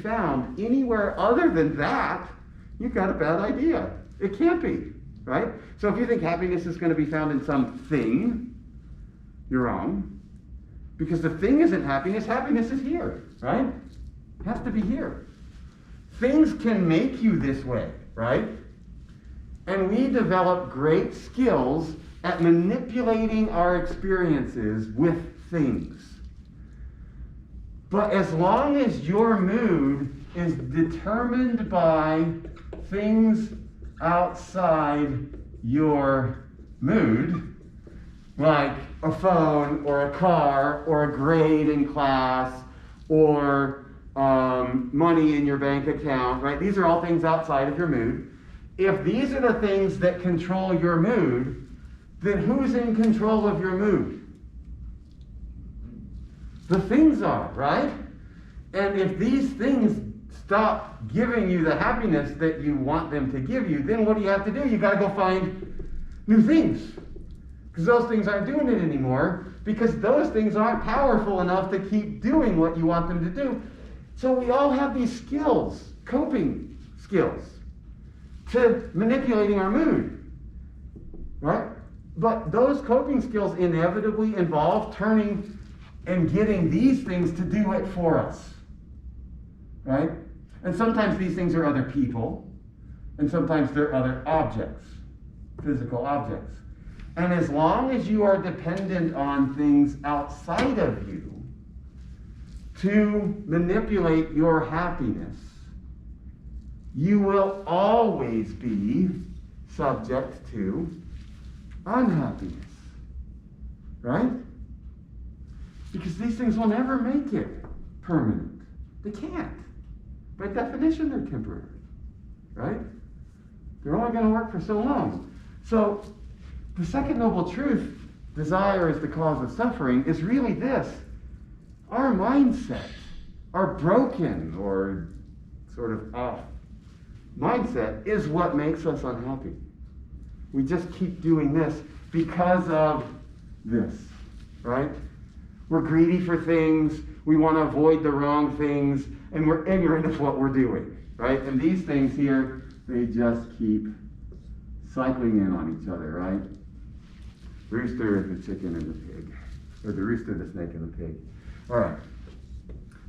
found anywhere other than that, you've got a bad idea. It can't be, right? So if you think happiness is going to be found in something, you're wrong. Because the thing isn't happiness. Happiness is here, right? It has to be here. Things can make you this way, right? And we develop great skills at manipulating our experiences with things. But as long as your mood is determined by things outside your mood, like a phone or a car or a grade in class or money in your bank account, right? These are all things outside of your mood. If these are the things that control your mood, then who's in control of your mood? The things are, right? And if these things stop giving you the happiness that you want them to give you, then what do you have to do? You got to go find new things. Because those things aren't doing it anymore, because those things aren't powerful enough to keep doing what you want them to do. So we all have these skills, coping skills, to manipulating our mood, right? But those coping skills inevitably involve turning and getting these things to do it for us, right? And sometimes these things are other people, and sometimes they're other objects, physical objects. And as long as you are dependent on things outside of you to manipulate your happiness, you will always be subject to unhappiness, right? Because these things will never make it permanent. They can't. By definition, they're temporary, right? They're only going to work for so long. So the second noble truth, desire is the cause of suffering, is really this. Our mindsets, our broken or sort of off mindset is what makes us unhappy. We just keep doing this because of this, right? We're greedy for things, we want to avoid the wrong things, and we're ignorant of what we're doing, right? And these things here, they just keep cycling in on each other, right? Rooster, the chicken, and the pig. Or the rooster, the snake, and the pig. All right.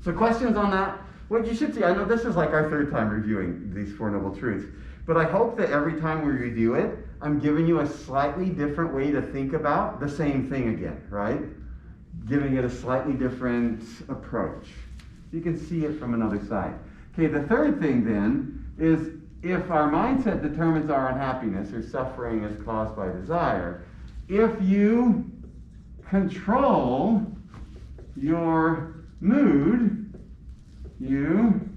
So questions on that? Well, you should see, I know this is like our third time reviewing these Four Noble Truths, but I hope that every time we review it, I'm giving you a slightly different way to think about the same thing again, right? Giving it a slightly different approach. You can see it from another side. Okay, the third thing then is if our mindset determines our unhappiness or suffering is caused by desire, if you control your mood, you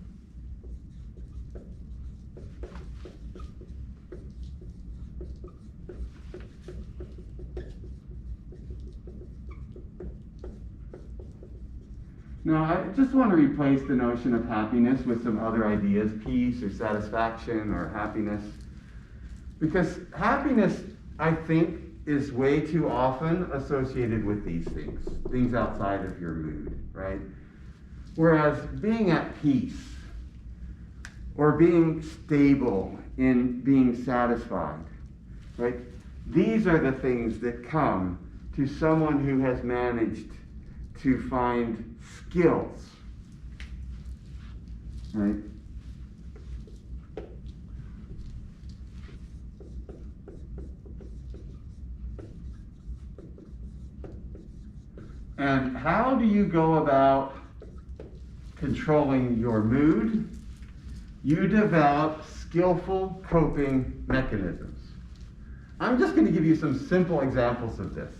now, I just want to replace the notion of happiness with some other ideas, peace or satisfaction or happiness. Because happiness, I think, is way too often associated with these things, things outside of your mood, right? Whereas being at peace or being stable in being satisfied, right? These are the things that come to someone who has managed to find skills, right? And how do you go about controlling your mood? You develop skillful coping mechanisms. I'm just going to give you some simple examples of this.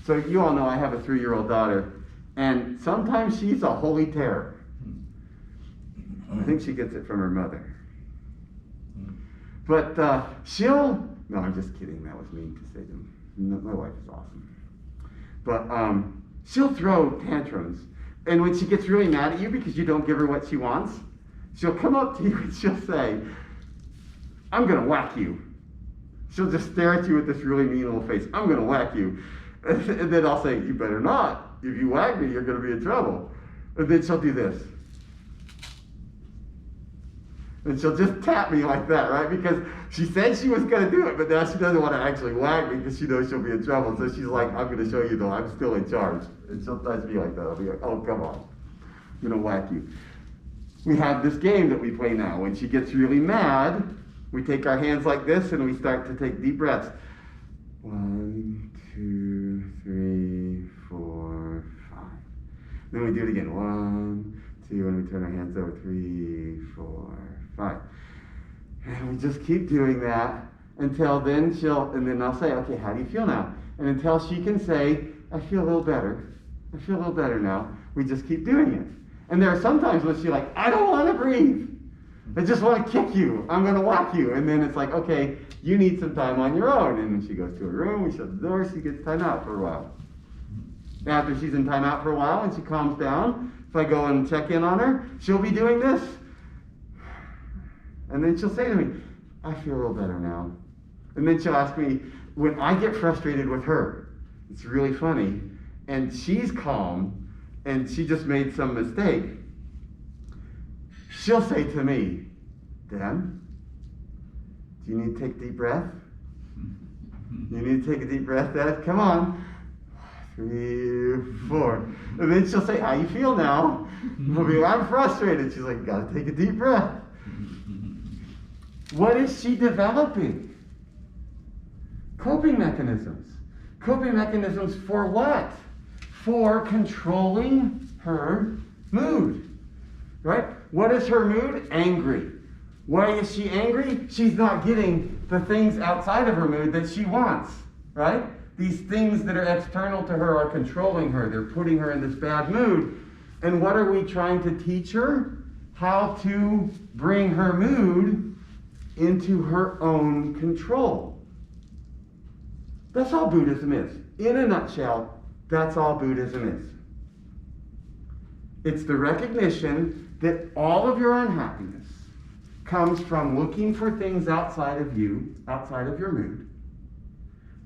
So you all know I have a 3-year-old daughter, and sometimes she's a holy terror. I think she gets it from her mother. But no, I'm just kidding. That was mean to say to him. My wife is awesome. But she'll throw tantrums. And when she gets really mad at you because you don't give her what she wants, she'll come up to you and she'll say, I'm going to whack you. She'll just stare at you with this really mean little face. I'm going to whack you. And then I'll say, you better not. If you whack me, you're going to be in trouble. And then she'll do this. And she'll just tap me like that, right? Because she said she was going to do it, but now she doesn't want to actually whack me because she knows she'll be in trouble. So she's like, I'm going to show you though, I'm still in charge. And she'll touch me like that. I'll be like, oh, come on. I'm going to whack you. We have this game that we play now. When she gets really mad, we take our hands like this and we start to take deep breaths. 1, 2, 3, 4, 5. Then we do it again. 1, 2, and we turn our hands over. 3, 4, 5. And we just keep doing that until then and then I'll say, okay, how do you feel now? And until she can say, I feel a little better. I feel a little better now. We just keep doing it. And there are some times when she's like, I don't want to breathe. I just want to kick you. I'm going to whack you. And then it's like, okay, you need some time on your own. And then she goes to her room, we shut the door, she gets time out for a while. After she's in time out for a while and she calms down, if I go and check in on her, she'll be doing this. And then she'll say to me, I feel a little better now. And then she'll ask me, when I get frustrated with her, it's really funny, and she's calm, and she just made some mistake, she'll say to me, Dan, do you need to take a deep breath? You need to take a deep breath, Dad? Come on. 3, 4. And then she'll say, how you feel now? I'll be like, I'm frustrated. She's like, gotta take a deep breath. What is she developing? Coping mechanisms. Coping mechanisms for what? For controlling her mood. Right? What is her mood? Angry. Why is she angry? She's not getting the things outside of her mood that she wants. Right? These things that are external to her are controlling her. They're putting her in this bad mood. And what are we trying to teach her? How to bring her mood into her own control. That's all Buddhism is. In a nutshell, that's all Buddhism is. It's the recognition that all of your unhappiness comes from looking for things outside of you, outside of your mood,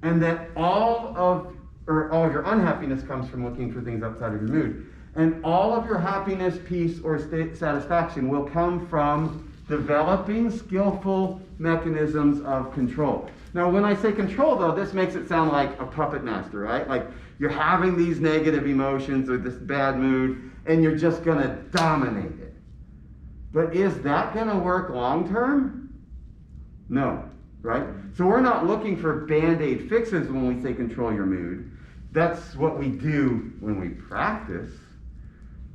and that all of your unhappiness comes from looking for things outside of your mood. And all of your happiness, peace, or satisfaction will come from developing skillful mechanisms of control. Now, when I say control, though, this makes it sound like a puppet master, right? Like you're having these negative emotions or this bad mood, and you're just going to dominate it. But is that going to work long term? No, right? So we're not looking for Band-Aid fixes when we say control your mood. That's what we do when we practice.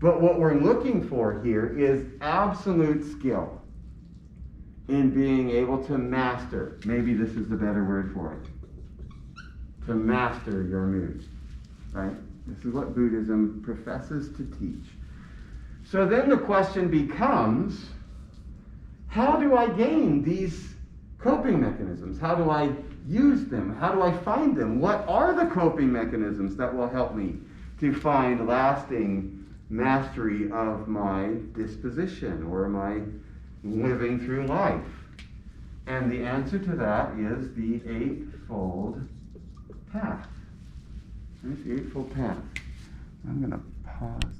But what we're looking for here is absolute skill in being able to master, maybe this is the better word for it, to master your mood, right? This is what Buddhism professes to teach. So then the question becomes, how do I gain these coping mechanisms? How do I use them? How do I find them? What are the coping mechanisms that will help me to find lasting mastery of my disposition or my living through life? And the answer to that is the Eightfold Path. There's the Eightfold Path. I'm going to pause.